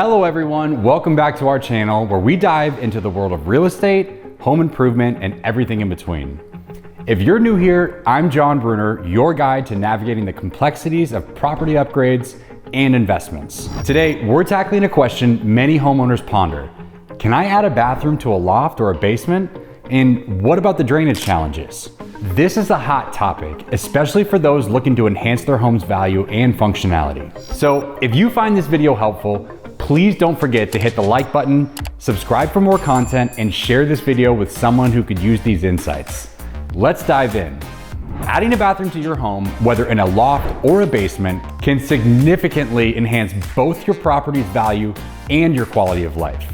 Hello everyone, welcome back to our channel where we dive into the world of real estate, home improvement, and everything in between. If you're new here, I'm John Brunner, your guide to navigating the complexities of property upgrades and investments. Today, we're tackling a question many homeowners ponder. Can I add a bathroom to a loft or a basement? And what about the drainage challenges? This is a hot topic, especially for those looking to enhance their home's value and functionality. So if you find this video helpful, please don't forget to hit the like button, subscribe for more content, and share this video with someone who could use these insights. Let's dive in. Adding a bathroom to your home, whether in a loft or a basement, can significantly enhance both your property's value and your quality of life.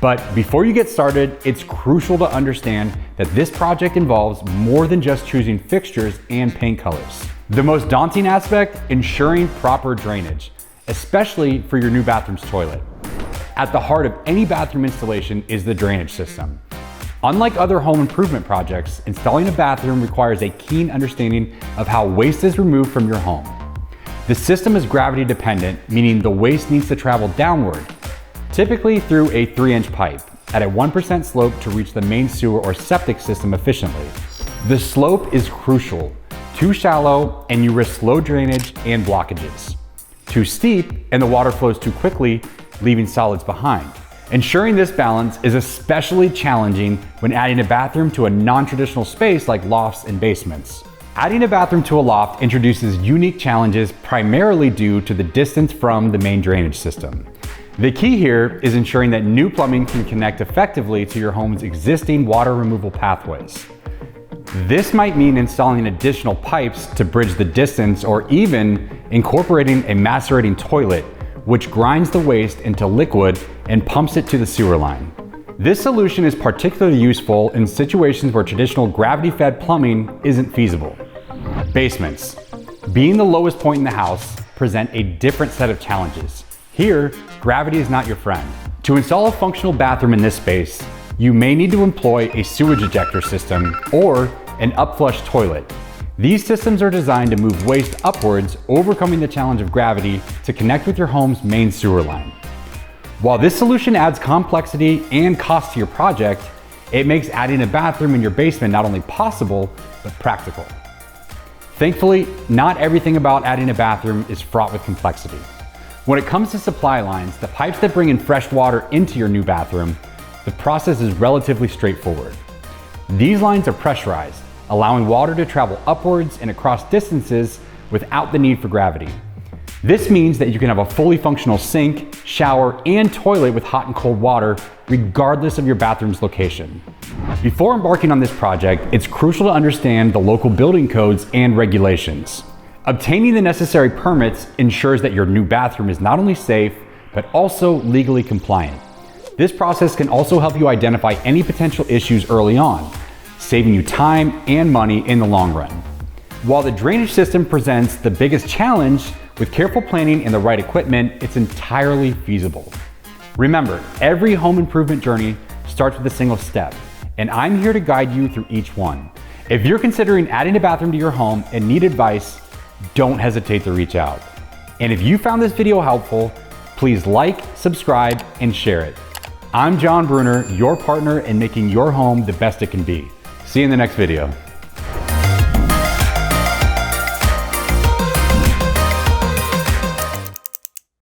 But before you get started, it's crucial to understand that this project involves more than just choosing fixtures and paint colors. The most daunting aspect, ensuring proper drainage, especially for your new bathroom's toilet. At the heart of any bathroom installation is the drainage system. Unlike other home improvement projects, installing a bathroom requires a keen understanding of how waste is removed from your home. The system is gravity dependent, meaning the waste needs to travel downward, typically through a 3-inch pipe at a 1% slope to reach the main sewer or septic system efficiently. The slope is crucial. Too shallow and you risk slow drainage and blockages. Too steep and the water flows too quickly, leaving solids behind. Ensuring this balance is especially challenging when adding a bathroom to a non-traditional space like lofts and basements. Adding a bathroom to a loft introduces unique challenges primarily due to the distance from the main drainage system. The key here is ensuring that new plumbing can connect effectively to your home's existing water removal pathways. This might mean installing additional pipes to bridge the distance or even incorporating a macerating toilet, which grinds the waste into liquid and pumps it to the sewer line. This solution is particularly useful in situations where traditional gravity-fed plumbing isn't feasible. Basements, being the lowest point in the house, present a different set of challenges. Here, gravity is not your friend. To install a functional bathroom in this space, you may need to employ a sewage ejector system or an upflush toilet. These systems are designed to move waste upwards, overcoming the challenge of gravity to connect with your home's main sewer line. While this solution adds complexity and cost to your project, it makes adding a bathroom in your basement not only possible, but practical. Thankfully, not everything about adding a bathroom is fraught with complexity. When it comes to supply lines, the pipes that bring in fresh water into your new bathroom, the process is relatively straightforward. These lines are pressurized, allowing water to travel upwards and across distances without the need for gravity. This means that you can have a fully functional sink, shower, and toilet with hot and cold water, regardless of your bathroom's location. Before embarking on this project, it's crucial to understand the local building codes and regulations. Obtaining the necessary permits ensures that your new bathroom is not only safe, but also legally compliant. This process can also help you identify any potential issues early on, saving you time and money in the long run. While the drainage system presents the biggest challenge, with careful planning and the right equipment, it's entirely feasible. Remember, every home improvement journey starts with a single step, and I'm here to guide you through each one. If you're considering adding a bathroom to your home and need advice, don't hesitate to reach out. And if you found this video helpful, please like, subscribe, and share it. I'm John Brunner, your partner in making your home the best it can be. See you in the next video.